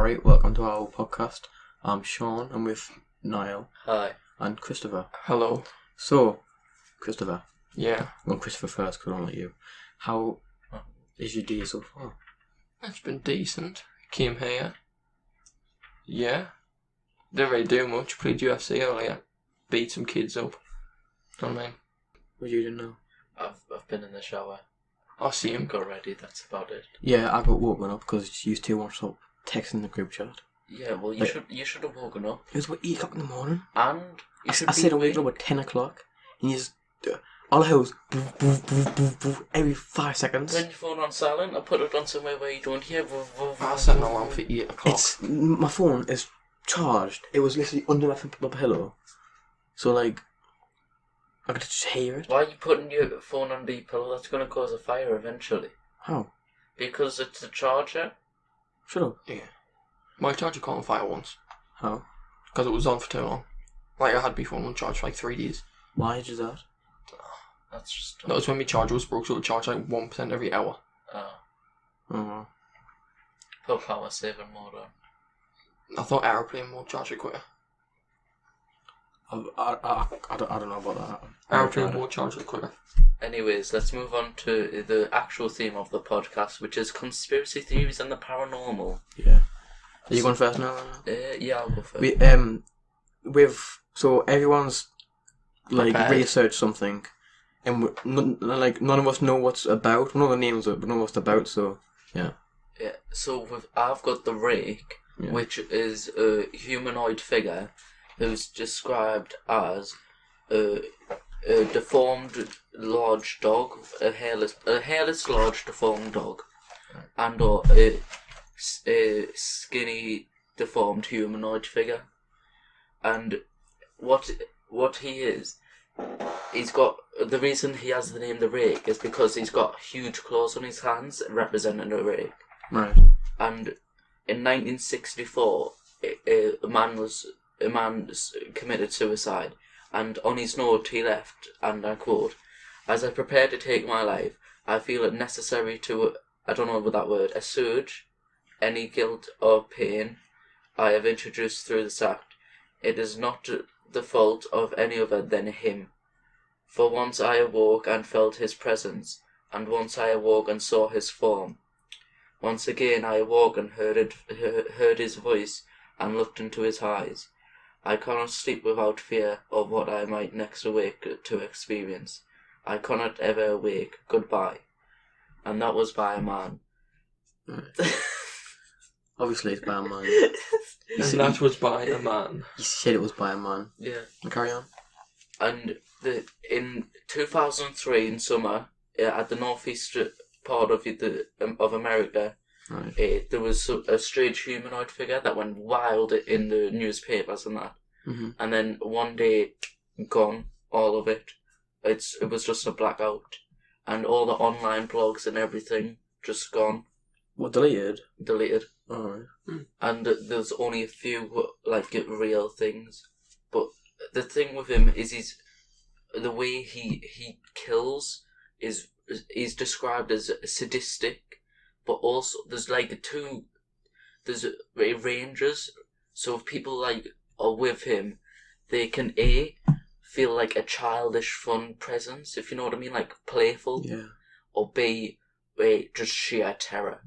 Alright, welcome to our podcast. I'm Sean, I'm with Niall. Hi. And Christopher. Hello. So, Christopher. Yeah. I'm going Christopher first because I don't like you. How is your day so far? It's been decent. Came here. Yeah. Didn't really do much. Played UFC earlier. Beat some kids up. Know what I mean? What you didn't know? I've been in the shower. I see him. Got ready, that's about it. Yeah, I got woken up because you two weren't up texting the group chat. Yeah, well you should have woken up. It was about 8 o'clock in the morning. And you should I said I'm waking up at 10 o'clock and you just... all I heard was boof, boof, boof, boof, boof, every 5 seconds. Turn your phone on silent or put it on somewhere where you don't hear boof, boof, I boof, set an boof. alarm for 8 o'clock. My phone is charged. It was literally under my pillow. So like, I could just hear it. Why are you putting your phone under your pillow? That's going to cause a fire eventually. How? Because it's a charger. Shut up. Yeah. My charger caught on fire once. How? Because it was on for too long. Like, I had my phone on charge for like 3 days. Why did you do that? That's just... That was when my charger was broke, so it charged like 1% every hour. Oh. Put power saving mode on. I thought aeroplane mode charged it quicker. I don't know about that. Aeroplane mode charged it quicker. Anyways, let's move on to the actual theme of the podcast, which is conspiracy theories and the paranormal. Yeah. Are you going first now? Yeah, I'll go first. So everyone's like Prepared. researched something, and none of us know what's about. We know the names of it, but none of us what it's about. So yeah. Yeah. So I've got the rake, Yeah. which is a humanoid figure who's described as a deformed large dog, a hairless large deformed dog, and or a skinny deformed humanoid figure. And what he is, he's got, the reason he has the name the rake is because he's got huge claws on his hands representing a rake. Right. And in 1964, a man committed suicide, and on his note he left, and I quote, "As I prepare to take my life, I feel it necessary to, I don't know what that word, assuage any guilt or pain I have introduced through this act. It is not the fault of any other than him. For once I awoke and felt his presence, and once I awoke and saw his form. Once again I awoke and heard his voice and looked into his eyes. I cannot sleep without fear of what I might next awake to experience. I cannot ever awake. Goodbye." And that was by a man. Right. Obviously, it's by a man. And that was by a man. You said it was by a man. Yeah. Carry on. And in 2003 in summer, at the northeast part of America, Right. there was a strange humanoid figure that went wild in the newspapers and that. Mm-hmm. And then one day, gone, all of it. It was just a blackout. And all the online blogs and everything, just gone, What, deleted? deleted. Alright. And there's only a few, like, real things. But the thing with him is the way he kills is described as sadistic, but also there's ranges. So if people like are with him, they can feel like a childish fun presence, if you know what I mean, like playful, Yeah. or B, just sheer terror.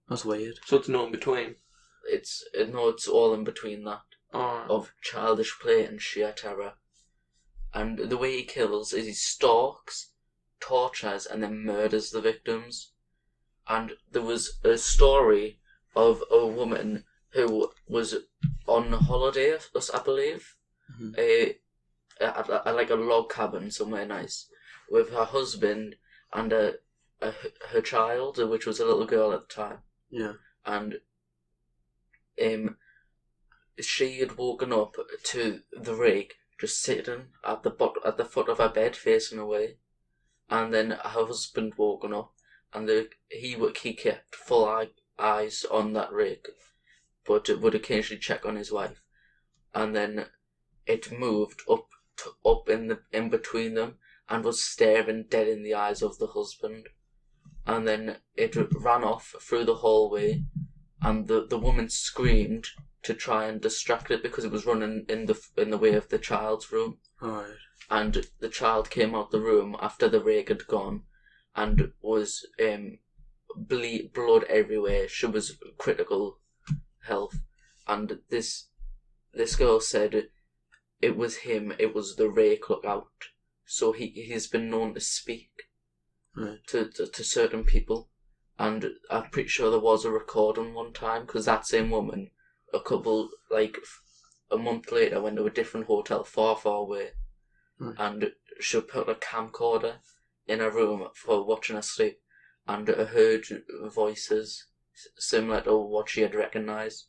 That's weird. So it's no in between. It's all in between that, of childish play and sheer terror. And the way he kills is he stalks, tortures, and then murders the victims. And there was a story of a woman who was on holiday, I believe, Mm-hmm. at like a log cabin somewhere nice, with her husband and her child, which was a little girl at the time. Yeah. And she had woken up to the rake just sitting at the foot of her bed facing away, and then her husband woken up, and he kept full eyes on that rake, but would occasionally check on his wife, and then it moved up in between them and was staring dead in the eyes of the husband, and then it ran off through the hallway and the woman screamed to try and distract it because it was running in the way of the child's room. Alright. And the child came out the room after the rake had gone, and was blood everywhere. She was critical health, and this girl said it was him. It was the rake. Look out! So he's been known to speak to certain people, and I'm pretty sure there was a recording one time because that same woman, a month later, went to a different hotel far away, and she put a camcorder in her room for watching her sleep, and heard voices similar to what she had recognised.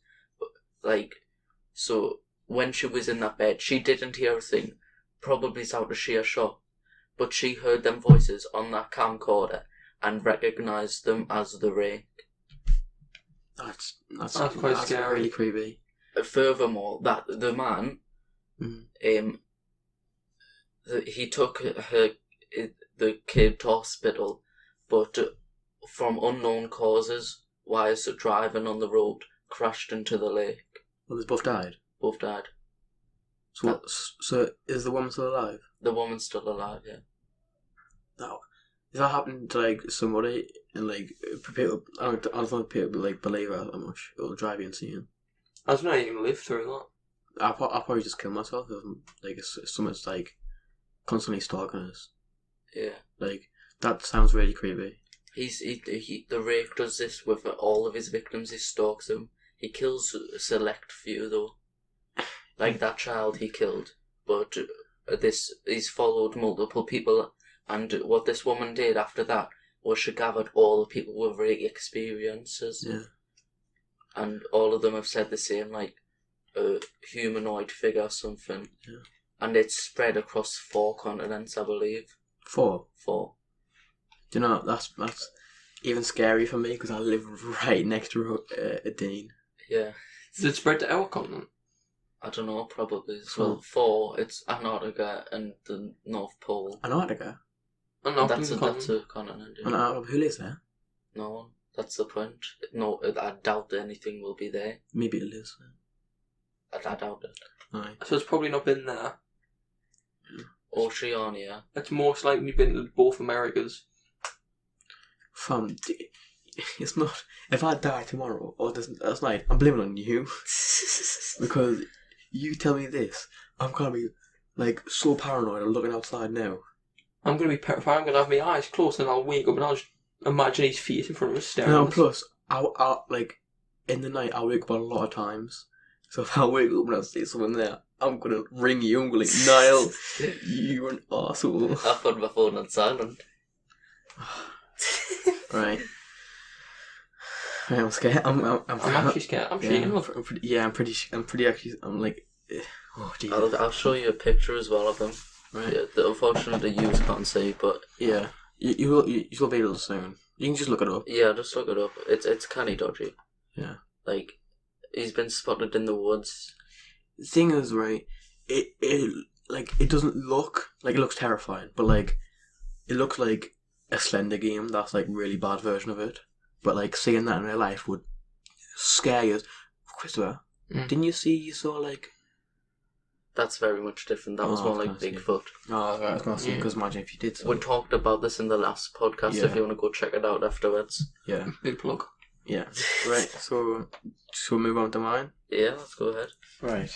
So when she was in that bed, she didn't hear a thing, probably out of sheer shock, but she heard them voices on that camcorder and recognised them as the rake. That's quite scary. Really creepy. Furthermore, that the man, he took the kid to hospital, but from unknown causes, whilst driving on the road, crashed into the lake. Well, they both died. Both died. So is the woman still alive? The woman's still alive, yeah. No. If that happened to like somebody and like people, I don't think people like believe it that much. It'll drive you insane. I've not even lived through that. I'll probably just kill myself if like if someone's like constantly stalking us. Yeah. Like that sounds really creepy. The rake does this with all of his victims. He stalks them. He kills a select few though. Like that child he killed, but he's followed multiple people. And what this woman did after that was she gathered all the people with rake experiences. Yeah. And all of them have said the same, like a humanoid figure or something. Yeah. And it's spread across 4 continents, I believe. 4? 4. Do you know, that's even scary for me because I live right next to a Dean. Yeah. Does it spread to our continent? I don't know, probably as well. 4, it's Antarctica and the North Pole. Antarctica? That's a continent. Yeah. Antarctica, who lives there? No one. That's the point. No, I doubt anything will be there. Maybe it lives there. I doubt it. Aye. So it's probably not been there. Oceania. It's most likely been to both Americas. It's not. If I die tomorrow or this night, I'm blaming on you because you tell me this. I'm gonna be like so paranoid. I'm looking outside now. I'm gonna be petrified. I'm gonna have my eyes closed and I'll wake up and I'll just imagine his feet in front of us staring. No, at us. plus I like in the night I wake up a lot of times. So if I wake up and I see someone there, I'm gonna ring you. I'm gonna like, Niall, you're an arsehole. I put my phone on silent. Right. I'm scared. I'm actually scared. I'm shaking. I'm pretty actually. I'm like, oh dear. I'll show you a picture as well of them. Right. Yeah, that unfortunately you can't see, but yeah, you will be able to soon. You can just look it up. Yeah, just look it up. It's kinda dodgy. Yeah. Like, he's been spotted in the woods. The thing is, right, it doesn't look like it looks terrifying, but like it looks like a Slender game that's like really bad version of it. But like seeing that in real life would scare you. Christopher, didn't you saw like? That's very much different. That was more like Bigfoot. Oh, right, I was gonna say because imagine if you did. So. We talked about this in the last podcast. Yeah. If you want to go check it out afterwards. Yeah. Big plug. Yeah. Right. So, shall we move on to mine? Yeah, let's go ahead. Right.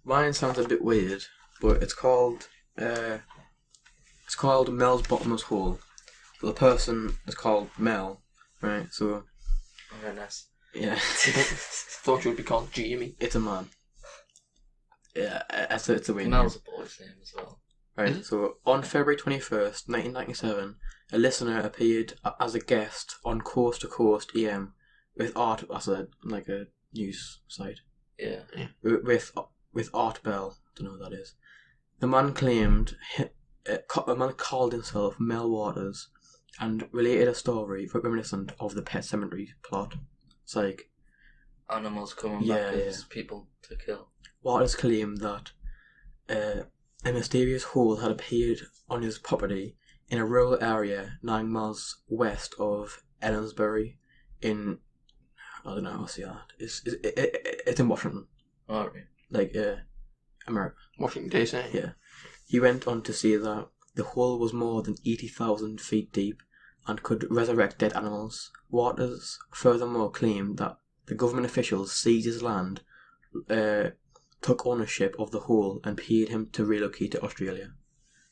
Mine sounds a bit weird, but it's called Mel's Bottomless Hole. The person is called Mel. Right. So. Very nice. Yeah. Thought you would be called Jamie. It's a man. Yeah, it's a weird Mel's a boy's name as well. Right, so on February 21st, 1997, a listener appeared as a guest on Coast to Coast EM with Art, that's a news site. Yeah. With Art Bell, don't know who that is. The man claimed, a man called himself Mel Waters and related a story reminiscent of the Pet Sematary plot. It's like... Animals coming back as people to kill. Waters claimed that a mysterious hole had appeared on his property in a rural area 9 miles west of Ellensbury in I don't know how to say that. It's in Washington, Alright. like America. Washington DC. Yeah. He went on to say that the hole was more than 80,000 feet deep and could resurrect dead animals. Waters furthermore claimed that the government officials seized his land, took ownership of the hole, and paid him to relocate to Australia.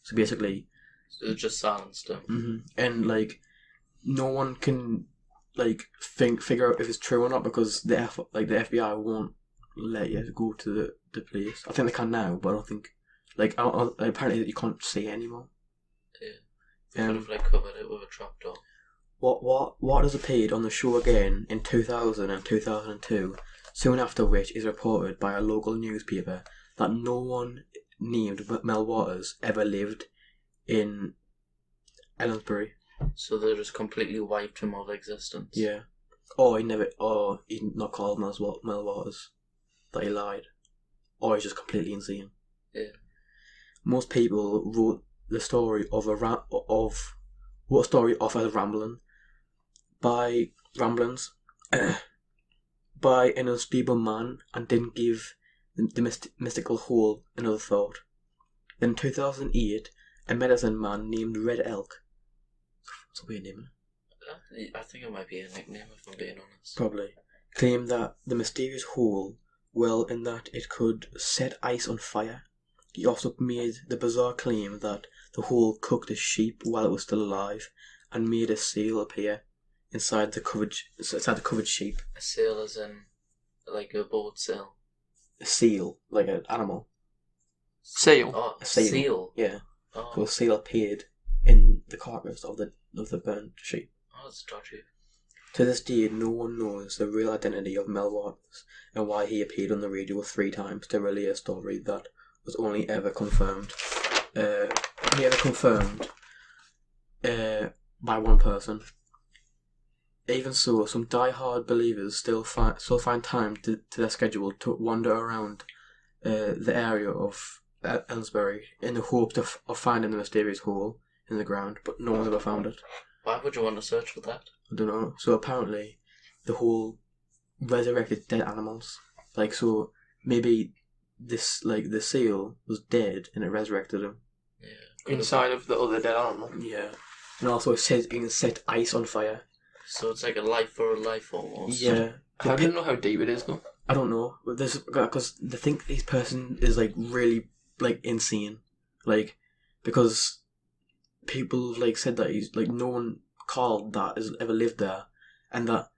So basically, So it just silenced him. and like no one can like figure out if it's true or not because the FBI won't let you go to the place. I think they can now, but I don't think apparently you can't see anymore. Yeah. Could have covered it with a trapdoor. Waters appeared on the show again in 2000 and 2002, soon after which is reported by a local newspaper that no one named Mel Waters ever lived in Ellensbury. So they just completely wiped him out of existence. Yeah. He not called Mel Waters. That he lied. Or he's just completely insane. Yeah. Most people wrote the story of as rambling. By ramblings. By an unstable man, and didn't give the mystical hole another thought. Then in 2008, a medicine man named Red Elk. What's a weird name? I think it might be a nickname if I'm being honest. Probably. Claimed that the mysterious hole, well, in that it could set ice on fire. He also made the bizarre claim that the hole cooked a sheep while it was still alive, and made a seal appear inside the covered sheep. A sail as in, like a boat sail? A seal, like an animal. Seal. Oh, A seal. seal. Yeah. Oh, So a seal appeared in the carcass of the burnt sheep. that's dodgy. To this day, no one knows the real identity of Mel Waters and why he appeared on the radio 3 times to relay a story that was only ever confirmed. By one person. Even so, some die-hard believers still find time to their schedule to wander around the area of Ellensbury in the hope of finding the mysterious hole in the ground, but no one's ever found it. Why would you want to search for that? I don't know. So apparently, the hole resurrected dead animals. Like, so maybe this, like, the seal was dead and it resurrected him. Yeah. Inside of the other dead animal. Yeah. And also it says you can set ice on fire. So it's like a life for a life almost. Yeah. I don't know how deep it is though. I don't know. But this because they think this person is like really like insane. Like, because people like said that he's like no one called that has ever lived there, and that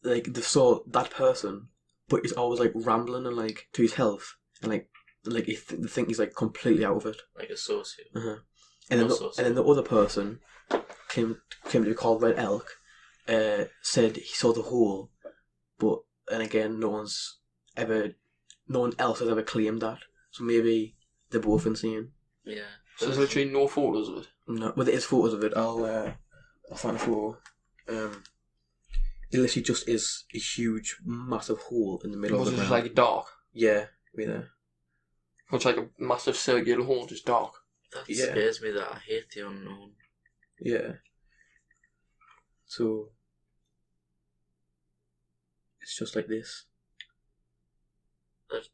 like they saw that person, but he's always like rambling and like to his health, and like they think he's like completely out of it. Like a sociopath. Uh-huh. And then the other person came to be called Red Elk. Said he saw the hole, but and again no one else has ever claimed that. So maybe they're both insane. Yeah. So there's literally no photos of it. No, well there is photos of it. I'll find a photo. It literally just is a huge, massive hole in the middle Was of it the just ground. like dark? Yeah, right there. It's like a massive circular hole, just dark. That Yeah. scares me that I hate the unknown. Yeah. So it's just like this.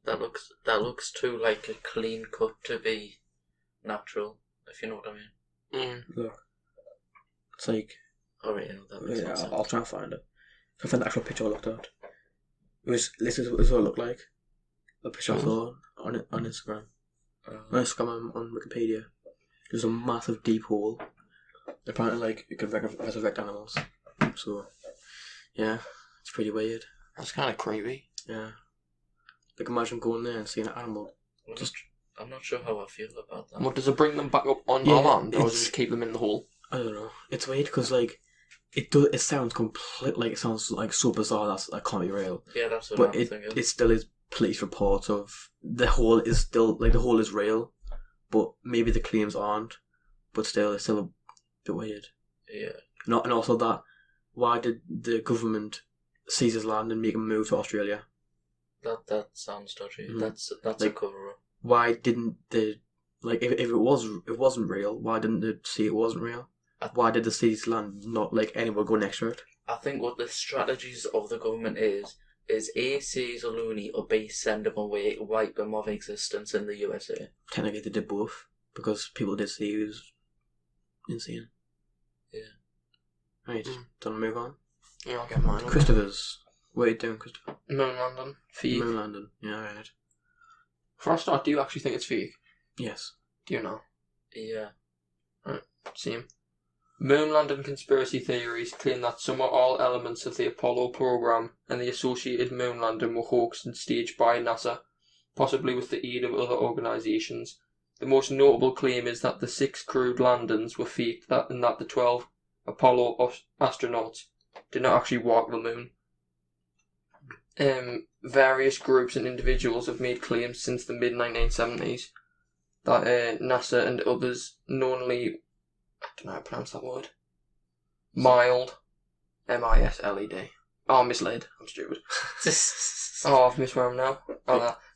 That looks too like a clean cut to be natural, if you know what I mean. Look, it's like Alright, that makes yeah, sense. I'll try and find it. I'll find the actual picture I looked at. This is what it looked like. The picture I saw on Instagram. On Instagram on Wikipedia. There's a massive deep hole. Apparently, like, you can resurrect animals. So, yeah, it's pretty weird. That's kind of creepy. Yeah. Like, imagine going there and seeing an animal. I'm not sure how I feel about that. What, does it bring them back up on Yeah, our land, or does it it's- just keep them in the hole? I don't know. It's weird because, like, it sounds it sounds like so bizarre that can't be real. Yeah, that's what But I'm thinking. it still is police reports of the hole is still, like, the hole is real, but maybe the claims aren't. But still, it's still a bit weird. Yeah. And also that, why did the government seize his land and make him move to Australia? That sounds dodgy. Mhm. That's a Like- cover up. Why didn't they, like, if it wasn't real, why didn't they say it wasn't real? Why did they seize land not, like, anyone go next to it? I think what the strategies of the government is A, say he's a loony, or B, send him away, wipe him of existence in the USA. Technically, they did both because people did say he was insane. Yeah. Right, don't move on. Yeah, I'll get mine. Christopher's. What are you doing, Christopher? Moon landing. Fake. Moon landing. Yeah, right. For a start, do you actually think it's fake? Yes. Do you know? Yeah. Same. Moon landing conspiracy theories claim that some or all elements of the Apollo program and the associated moon landing were hoaxed and staged by NASA, possibly with the aid of other organisations. The most notable claim is that the 6 crewed landings were faked and that the 12 Apollo astronauts did not actually walk the moon. Various groups and individuals have made claims since the mid-1970s that NASA and others knowingly, I don't know how to pronounce that word, misled, M-I-S-L-E-D. Oh, misled. I'm stupid. Oh, I've missed where I'm now.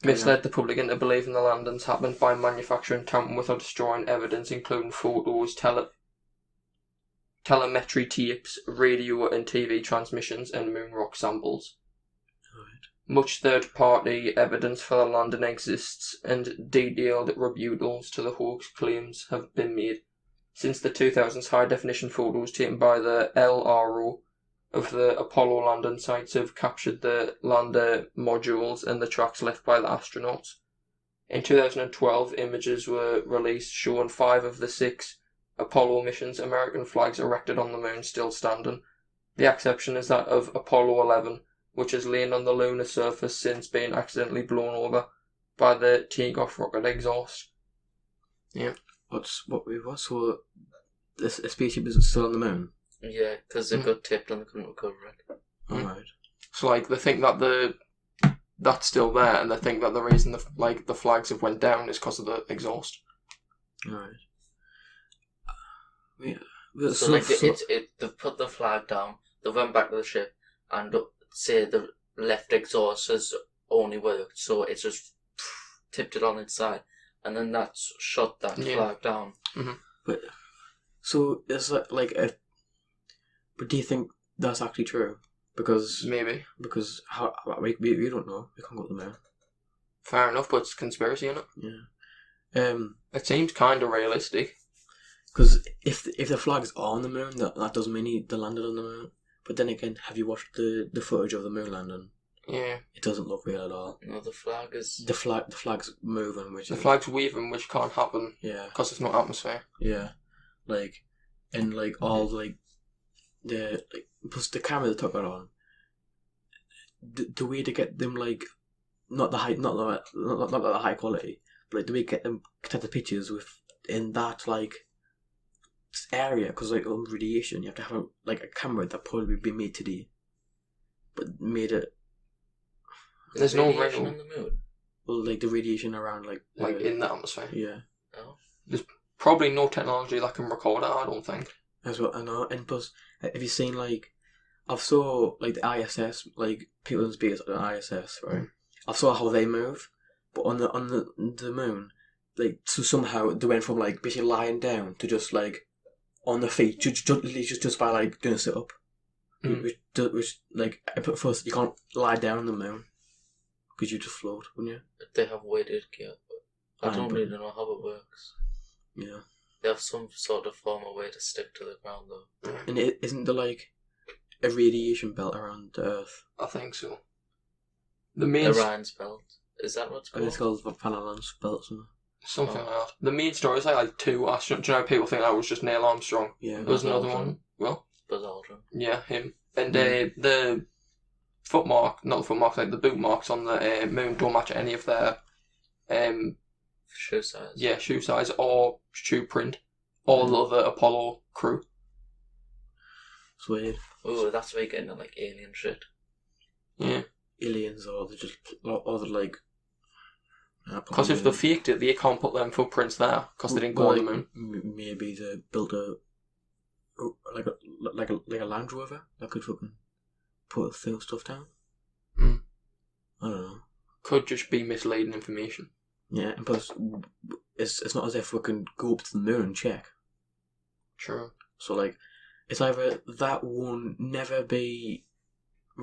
Misled the public into believing the landings happened by manufacturing, tampering with or destroying evidence, including photos, telemetry tapes, radio and TV transmissions, and moon rock samples. Much third-party evidence for the landing exists, and detailed rebuttals to the hoax claims have been made. Since the 2000s, high-definition photos taken by the LRO of the Apollo landing sites have captured the lander modules and the tracks left by the astronauts. In 2012, images were released showing 5 of the 6 Apollo missions' American flags erected on the moon still standing. The exception is that of Apollo 11, which has lain on the lunar surface since being accidentally blown over by the takeoff rocket exhaust. Yeah. So this a spaceship is still on the moon? Yeah, because it got tipped and they couldn't recover it. Alright. So, like, they think that that's still there, and they think that the reason the flags have went down is because of the exhaust. Alright. Yeah. So they've put the flag down, they went back to the ship, and say the left exhaust has only worked, so it's just tipped it on its side, and then that's shot that flag down. Mm-hmm. But so is that but do you think that's actually true? Because how we don't know. We can't go to the moon. Fair enough, but it's conspiracy, isn't it? Yeah. It seems kind of realistic. Because if the flag's on the moon, that doesn't mean they landed on the moon. But then again, have you watched the footage of the moon landing? Yeah. It doesn't look real at all. No, the flag is... The flag's moving, which the flag's weaving, which can't happen. Yeah. Because there's no atmosphere. Yeah. All plus the camera they took it on. The way to get them not the high quality, but the way to get them to the pictures in that area, because on radiation you have to have a camera that probably be made today, but made it. There's no radiation on the moon. Well, the radiation around in the atmosphere. Yeah. Oh. There's probably no technology that can record it. I don't think. As well, I know, and plus, have you seen I've saw the ISS, people in space on the ISS, right? I've saw how they move, but on the moon, so somehow they went from basically lying down to just on the feet, just by doing a sit up, which first you can't lie down on the moon because you just float, wouldn't you? They have weighted gear, but I don't really know how it works. Yeah. They have some sort of form of way to stick to the ground, though. And isn't there a radiation belt around the Earth? I think so. The main Orion's belt. Is that what it's called? It's called the Paranormal belt, something like that. The main story is like 2 astronauts. Do you know people think that was just Neil Armstrong? Yeah. There was another Aldrin. one. Well, Buzz Aldrin. yeah, him. And the footmark, not the footmark, the boot marks on the moon don't match any of their Shoe size. Yeah, shoe size or shoe print. All the other Apollo crew. It's weird. Oh, that's where you get into alien shit. Yeah. Aliens or they're just because if they faked it, they can't put them footprints there because they didn't go on the moon. Maybe they built a Land Rover that could fucking put stuff down. Mm. I don't know. Could just be misleading information. Yeah, and plus, it's not as if we can go up to the moon and check. True. So it's either that won't never be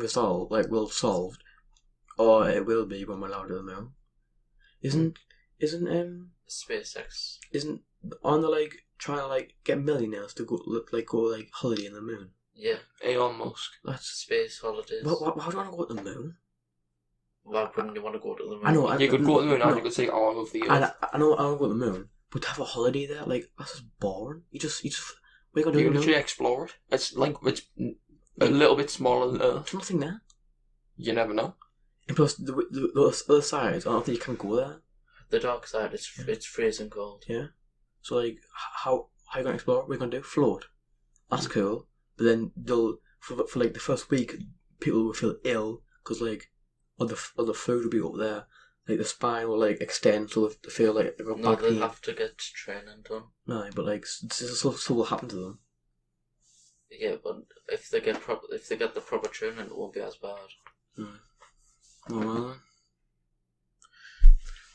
solved, or it will be when we're allowed to the moon. Isn't SpaceX. isn't on the like trying to like get millionaires to go holiday in the moon? Yeah. Elon Musk. That's Space holidays. why do you want to go to the moon? Why wouldn't you want to go to the moon? I know. You could go to the moon and no. you could say, "Oh, I love the Earth." I know. I want to go to the moon, but to have a holiday there, like that's just boring. You just. What are you gonna do? You can literally explore it. It's a little bit smaller than Earth. There's nothing there. You never know. And plus, the other side, I don't think you can go there. The dark side, it's freezing cold. Yeah. So like, how you gonna explore? What are you gonna do? Float. That's cool. But then they'll for like the first week, people will feel ill because like, all the food will be up there. Like the spine will like extend, so they feel like they've got No, back they'll pain. have to get training done. No, but like this still will happen to them. Yeah, but if they get the proper training, it won't be as bad. Oh well.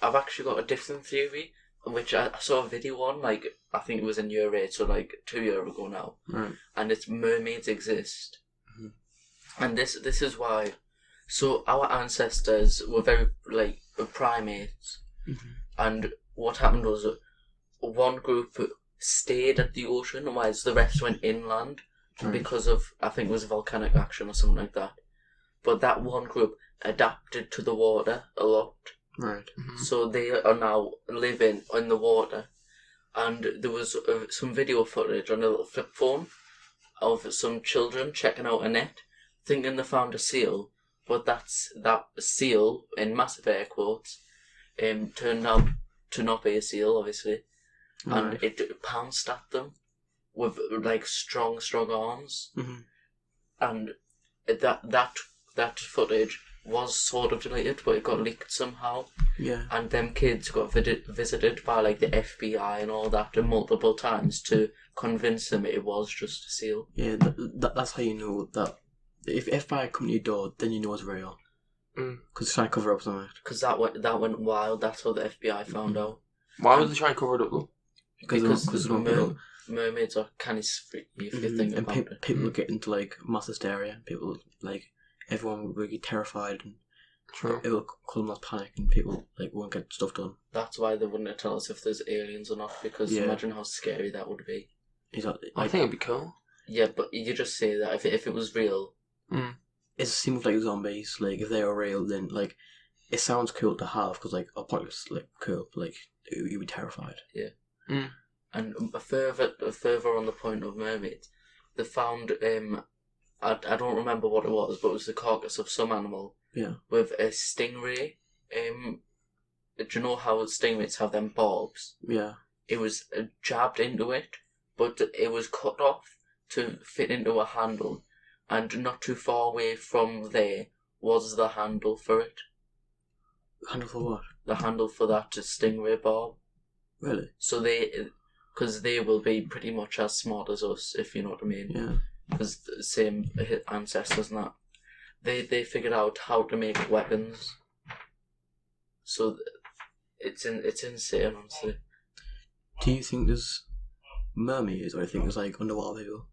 I've actually got a different theory, which I saw a video on, like, I think it was in year 8, so like 2 years ago now. Right. And it's mermaids exist. Mm-hmm. And this is why. So our ancestors were very, like, primates. Mm-hmm. And what happened was one group stayed at the ocean whilst the rest went inland because of, I think it was volcanic action or something like that. But that one group adapted to the water a lot. Right. Mm-hmm. So they are now living in the water. And there was some video footage on a little flip phone of some children checking out a net, thinking they found a seal, but that seal, in massive air quotes, turned out to not be a seal, obviously, and Right. it pounced at them with like strong arms, Mm-hmm. and that footage was sort of deleted, but it got leaked somehow. Yeah. And them kids got visited by like the FBI and all that multiple times to convince them it was just a seal. Yeah. That's how you know that if FBI come to your door, then you know it's real. Because it's trying to cover up something. Because that went wild. That's how the FBI found out. Why would they try and cover it up though? Because mermaids are kind of freaky if you think and about it. people get into like mass hysteria. People like everyone will get terrified and True. it will cause mass panic and people like won't get stuff done. That's why they wouldn't tell us if there's aliens or not, because imagine how scary that would be. Exactly. I think it'd be cool. Yeah, but you just say that if it was real. It seems like zombies. Like if they are real, then like it sounds cool to have because like apocalypse is like cool, but like you'd be terrified. Yeah. Mm. And further on the point of mermaids, they found I don't remember what it was, but it was the carcass of some animal. Yeah. With a stingray. Do you know how stingrays have them barbs? Yeah. It was jabbed into it, but it was cut off to fit into a handle, and not too far away from there was the handle for it. Handle for what? The handle for that stingray barb. Really? So because they will be pretty much as smart as us, if you know what I mean. Yeah. Because the same ancestors and that. They figured out how to make weapons. So it's insane, honestly. Do you think there's mermaids, or do you think there's like underwater people?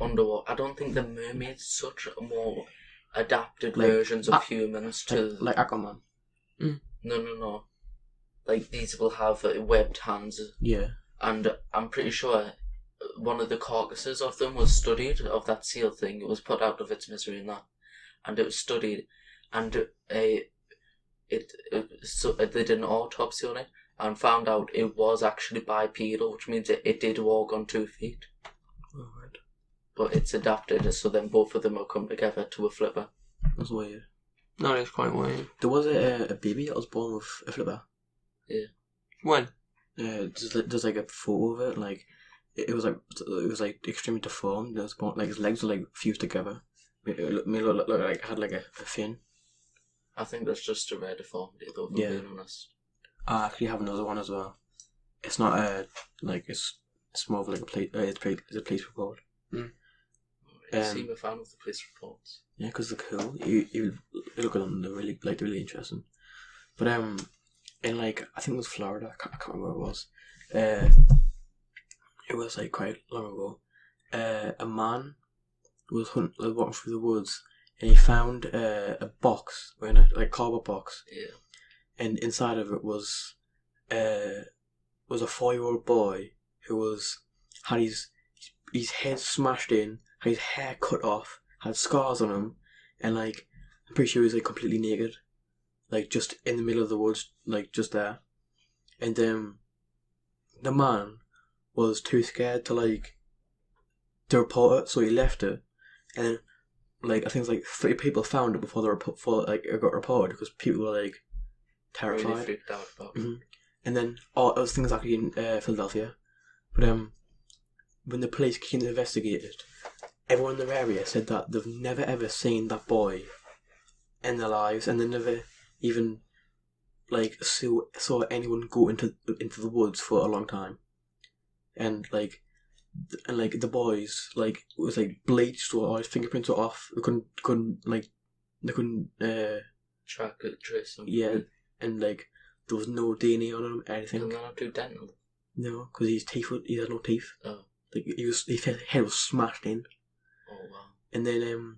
Underwater. I don't think the mermaids such more adapted Like, versions of humans to like Aquaman. No. Like these will have webbed hands, Yeah. and I'm pretty sure one of the carcasses of them was studied, of that seal thing. It was put out of its misery and that, and it was studied, and they did an autopsy on it and found out it was actually bipedal, which means it did walk on 2 feet. Oh, right. But it's adapted, so then both of them will come together to a flipper. That's weird. No, it's quite weird. There was a baby that was born with a flipper. Yeah. When? There's like a photo of it. Like it was like extremely deformed. It was born, like his legs were like fused together. It looked like it had like a fin. I think that's just a rare deformity, though, if Yeah. I'm being honest. I actually have another one as well. It's not like it's more of like a police. It's a police report. You seem a fan of the police reports. Yeah, because they're cool. You look at them, they're really interesting. But in like I think it was Florida. I can't remember where it was. It was like quite long ago. a man was walking through the woods, and he found a box, like cardboard box, Yeah. and inside of it was a 4-year-old boy who had his head smashed in, had his hair cut off, had scars on him, and like I'm pretty sure he was like completely naked, like just in the middle of the woods, like just there, and the man was too scared to report it, so he left it, and like I think it was like 30 people found it before it got reported because people were like terrified. Really freaked out about it. Mm-hmm. And then it was things actually in Philadelphia, but when the police came to investigate it, everyone in their area said that they've never ever seen that boy in their lives, and they never even like saw anyone go into the woods for a long time, and like the boys like was like bleached or his fingerprints were off. They couldn't Trace them. yeah, and like there was no DNA on him, anything. Can they not do dental? No, because he had no teeth. Oh. Like his head was smashed in. Oh wow. And then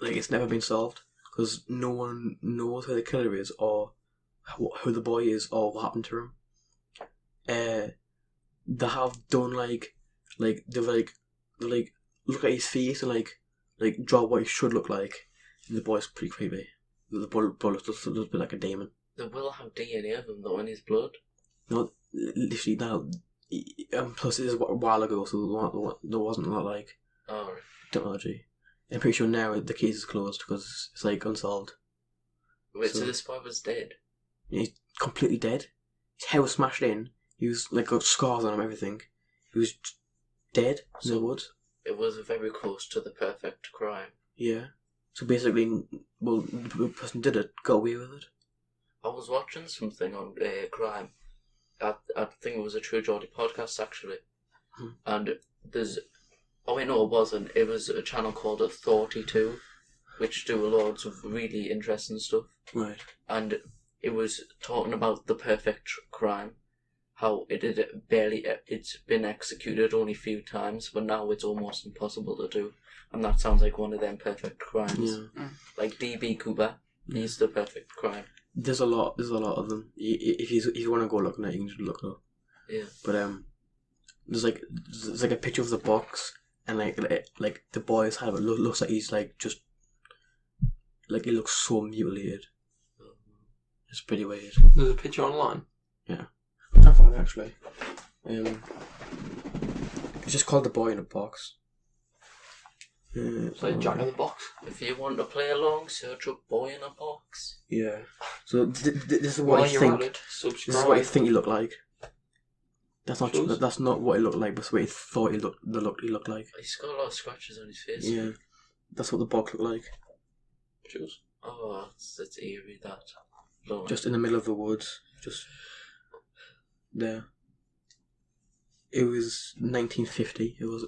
like it's never been solved because no one knows who the killer is or who the boy is or what happened to him. They have done like they've look at his face and like draw what he should look like. And the boy's pretty creepy. The boy looks a little bit like a demon. They will have DNA of him though in his blood. No, literally now. Plus, it was a while ago, so there wasn't a lot like Oh, right. technology. I'm pretty sure now the case is closed because it's like unsolved. Wait, so this boy was dead? He's completely dead. His hair was smashed in. He was like got scars on him, everything. He was dead in the woods. It was very close to the perfect crime. Yeah. So basically, well, the person did it, got away with it. I was watching something on crime. I think it was a True Geordie podcast actually, and there's. Oh wait, no, it wasn't. It was a channel called Authority 2, which do loads of really interesting stuff. Right. And it was talking about the perfect crime, how it's been executed only a few times, but now it's almost impossible to do. And that sounds like one of them perfect crimes. Yeah. Like D.B. Cooper, he's the perfect crime. There's a lot of them. If you want to go looking at it, you can just look it up. Yeah. But there's like a picture of the box, and like the boy's head looks like he's like just like he looks so mutilated. It's pretty weird. There's a picture online. Yeah, I'm trying to find it actually. It's just called The Boy in a Box. It's like Jack in the Box. If you want to play along, search up Boy in a Box. Yeah. So this is what I think. This is what I think he looked like. That's not what he looked like, but it's what he thought he looked like. He's got a lot of scratches on his face. Yeah. That's what the box looked like. Choose. Oh, it's eerie that. Don't Just in the middle of the woods. Just there. It was 1950. It was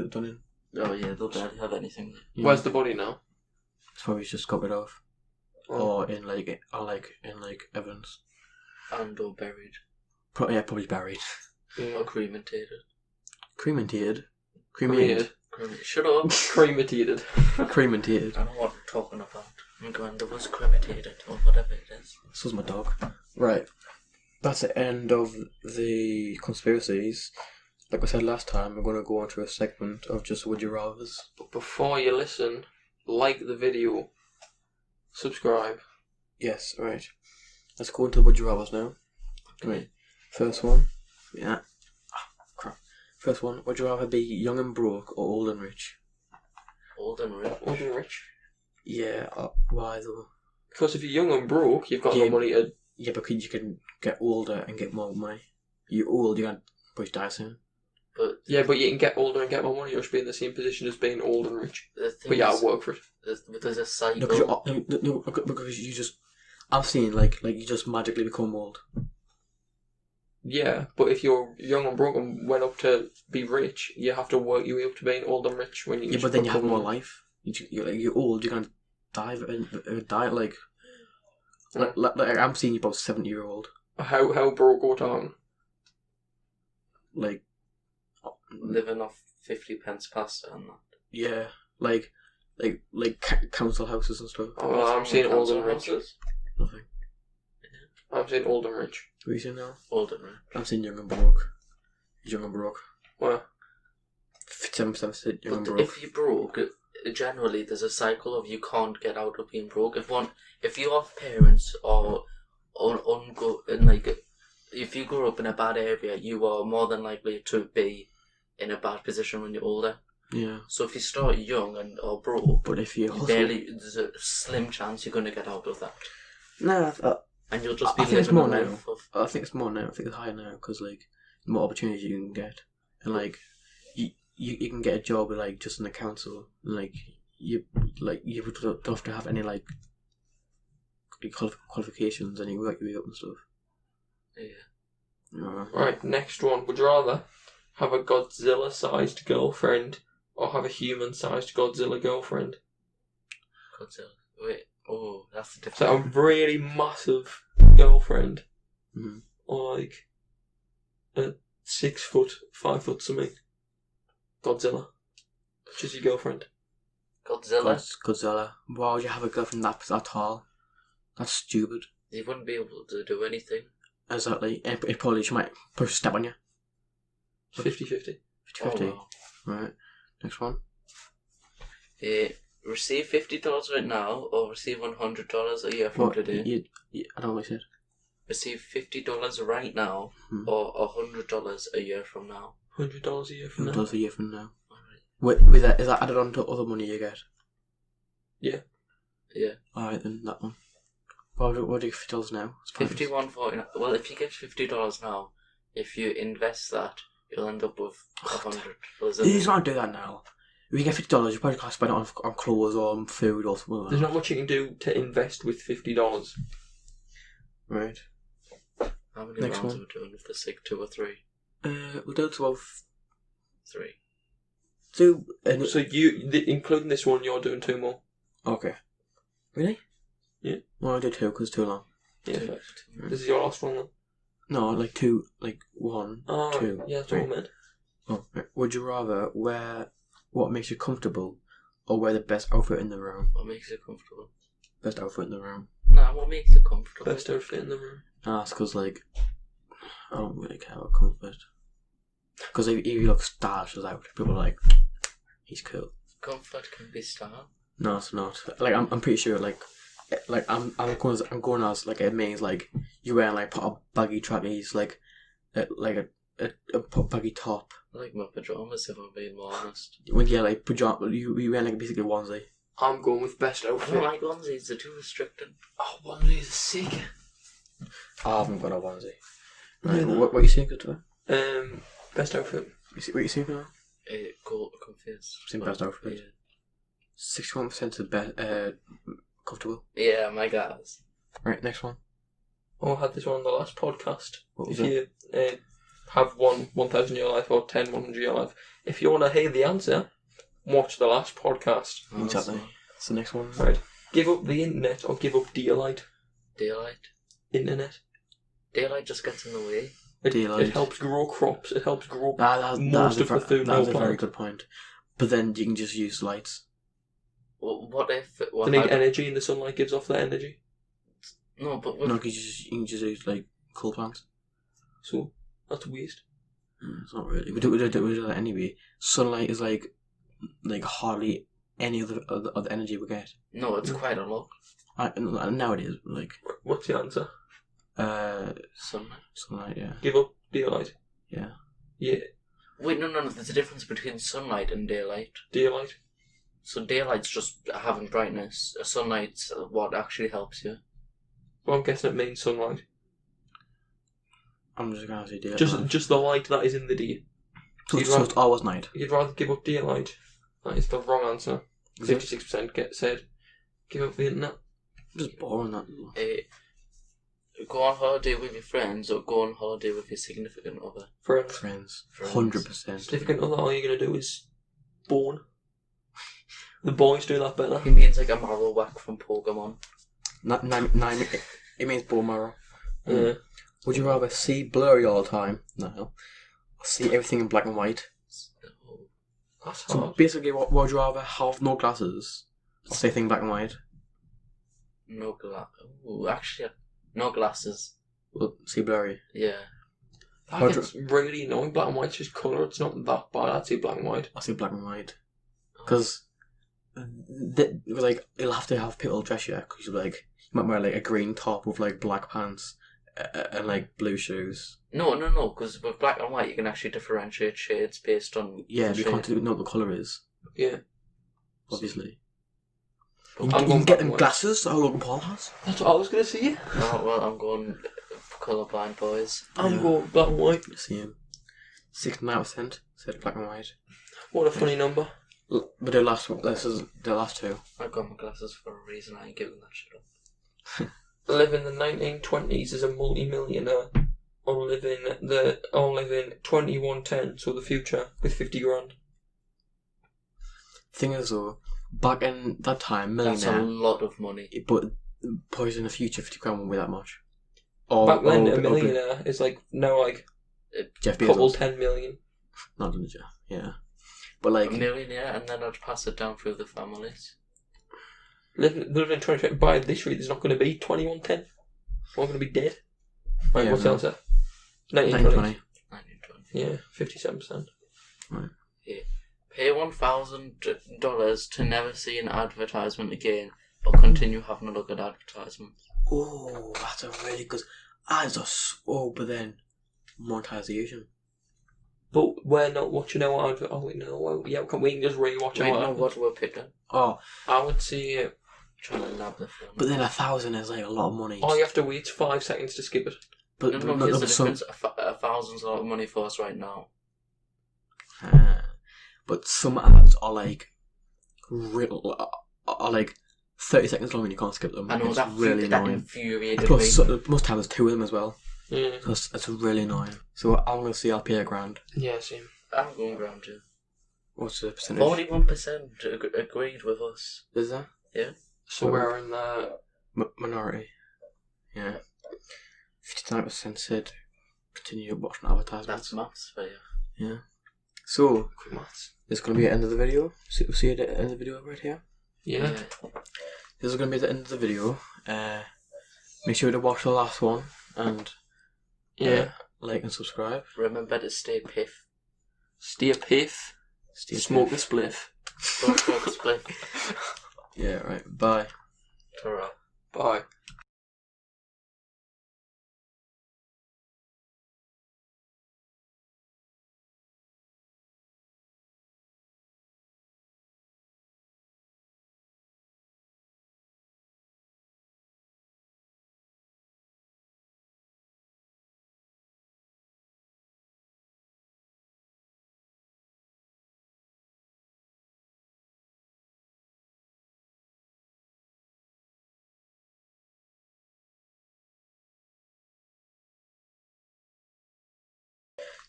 done in. Oh yeah, they'll barely have anything. Yeah. Where's the body now? It's probably just got rid of. Oh. Or in evidence. And or buried. Probably buried. Yeah. Or cremated. Cremated. Shut up. Cremated. Cremated. I know what I'm talking about. My granddad was cremated or whatever it is. This was my dog. Right. That's the end of the conspiracies. Like I said last time, we're going to go on to a segment of just Would You Rathers. But before you listen, like the video, subscribe. Yes, right. Let's go into Would You Rathers now. Right. First one. Yeah. Crap. First one. Would you rather be young and broke or old and rich? Old and rich. Old and rich. Yeah. Why though? Because if you're young and broke, you've got no money to... Yeah, because you can get older and get more money. You're old, you can't probably die soon. But you can get older and get more money, or just be in the same position as being old and rich. But you gotta work for it. There's a cycle. No, because you just... I've seen, like you just magically become old. Yeah, but if you're young and broke and went up to be rich, you have to work your way up to being old and rich when you... Yeah, but then you have more life. You're old, you're gonna die like I'm seeing you about 70-year-old. How broke go down? Like... Living off 50p pasta and that. Yeah, like council houses and stuff. Oh, well, I'm seeing old and rich. Nothing. I'm seeing old and rich. What are you saying now? Old and rich. I'm saying young and broke. Young and broke. Where? 7% said young and But broke. if you're broke, generally there's a cycle of you can't get out of being broke. If you have parents or if you grew up in a bad area, you are more than likely to be in a bad position when you're older. Yeah. So if you start young or broke, But if you hustle... there's a slim chance you're going to get out of that. No, And you'll just be I think it's living more a now. life of... I think it's more now. I think it's higher now because like the more opportunities you can get, and like you can get a job with, like just in the council, and, like you don't have to have any like qualifications, and you work your way up and stuff. Yeah. Right, next one. Would you rather have a Godzilla-sized girlfriend or have a human-sized Godzilla girlfriend? Godzilla. Wait. Oh, that's the So a difference. really massive girlfriend, Mm-hmm. or like a 6 foot, 5 foot something Godzilla, just your girlfriend. Godzilla. Godzilla. Why would you have a girlfriend that tall? That's stupid. You wouldn't be able to do anything. Exactly. It probably she might push a step on you. 50-50. 50-50. wow. Right. Next one. Receive $50 right now, or receive $100 a year from What? today. I don't know what you said. Receive $50 right now, or $100 a year from now. $100 a year from now. $100 a year from now. Alright. With that, is that added on to other money you get? Yeah. Yeah. Alright then, that one. What do you get $50 now? It's pointless. $51.49. Well, if you get $50 now, if you invest that, you'll end up with $100. You just can't do that now. If you get $50, you probably can't spend it on clothes or on food or something like There's that. not much you can do to invest with $50. Right. How many Next rounds one. are we doing? If there's like 2 or 3? We'll do 12. 3. Two. So including this one, you're doing 2 more. Okay. Really? Yeah. Well, I'll do 2 because it's too long. Yeah. Two. Fair. This is your last one then. No, like 2, like 1, Oh, 2. yeah, that's what I Right. meant. Oh, right. Would you rather wear what makes you comfortable or wear the best outfit in the room? What makes you comfortable? Best outfit in the room. Nah, what makes you comfortable? Best outfit in the room. That's because, like, I don't really care about comfort. Because if you look stylish as out, people are like, he's cool. Comfort can be style. No, it's not. Like, I'm pretty sure, like I'm going as like it means like you wearing like baggy trackies, like a baggy top. I like my pajamas, if I'm being more honest. When you like pajama, you wearing like basically a onesie. I'm going with best I outfit. don't like onesies, they're too restricting. Oh, onesies are sick. I haven't got a onesie. Right, Neither. what are you saying to that? Best outfit. What are you saying now? Go confused. Same best outfit. 61% of comfortable. Yeah, my guys. Right, next one. Oh, I had this one on the last podcast. What was If you have 1,000 year life or 100 year life, if you want to hear the answer, watch the last podcast. Exactly. That's the next one. Right. Give up the internet or give up daylight. Daylight. Internet. Daylight just gets in the way. It helps grow crops. It helps grow most That's of the food That's on a the very planet. good point. But then you can just use lights. What if... They need energy and the sunlight gives off that energy. No, but... No, because you can just use like coal plants. So, that's waste. It's not really. We do that anyway. Sunlight is like hardly any of the energy we get. No, it's quite a lot. Now it is like What's the answer? Sunlight. sunlight. Yeah. Give up daylight. Yeah. Yeah. Wait, no, there's a difference between sunlight and daylight. Daylight. So daylight's just having brightness. Sunlight's what actually helps you. Well, I'm guessing it means sunlight. I'm just gonna say daylight. Just the light that is in the day. So it's always night. You'd rather give up daylight. That is the wrong answer. Is it? 56% said give up the internet. Just boring that. Go on holiday with your friends or go on holiday with your significant other. Friends. 100%. Significant other, all you're going to do is born. The boys do that better. He means like a Marowak from Pokemon. It means bone marrow. Yeah. Would you rather see blurry all the time? No. Or see everything in black and white? That's So hard. basically, what would you rather have? No glasses, or say thing black and white? No actually, no glasses. Well, see blurry. Yeah. That gets really annoying. Black and white's just colour. It's not that bad. I'd say black and white. I say black and white because like you'll have to have people dress you because you might wear like a green top with like black pants and like blue shoes. No, because with black and white you can actually differentiate shades based on Yeah, the you can't shade. know what the colour is. Yeah. Obviously. But You I'm can going get black them and white. glasses that Logan Paul has. That's what I was going to say. Oh, well, I'm going colourblind, boys. I'm Yeah. going black and white. See him. 69% said black and white. What a funny number. But the last one, this is the last two. I got my glasses for a reason. I ain't giving that shit up. Live in the 1920s as a multi-millionaire, or live in 2110, so the future, with 50 grand. Thing is though, back in that time, That's a millionaire, lot of money. but probably in the future, 50 grand won't be that much. Or, Back then, or a millionaire is like now like Jeff couple Bezos. 10 million. Not in the Jeff, yeah. But like, A millionaire, and then I'd pass it down through the families. Live in 2020. By this rate, there's not going to be 2110. We're going to be dead. Right, Yeah, what's no. the answer? 1920. 1920. 1920. Yeah, 57%. Pay $1,000 to never see an advertisement again, or continue having a look at advertisements. Oh, that's a really good. Ads are so, but then monetization. But we're not watching our advert. Oh, wait, no. Well, yeah, we can just rewatch Wait, our no, advert. what we're picking? Oh, I would say. Trying to nab the phone. but then 1,000 is like a lot of money. Oh, you have to wait 5 seconds to skip it. But No, but here's the some, difference. $1,000's a lot of money for us right now. but some ads are like real, are like 30 seconds long and you can't skip them. I know it's that really that annoying. infuriated Plus, me. most times there's two of them as well. Yeah. So it's really annoying. So I'm gonna see I'll pay $1,000. Yeah, same. I'm going round too. What's the percentage? 41% agreed with us. Is that So we're in the. minority? Yeah. 59% said continue watching advertisements. That's maths for you. Yeah. So Quick maths. this is gonna be the end of the video. See at the end of the video right here. Yeah. This is gonna be the end of the video. Make sure to watch the last one and Yeah. like and subscribe. Remember to stay piff. Stay a piff. Stay Smoke a safe. spliff. Don't smoke split. Yeah. Right. Bye. Ta-ra. Bye.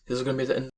This is gonna be the end.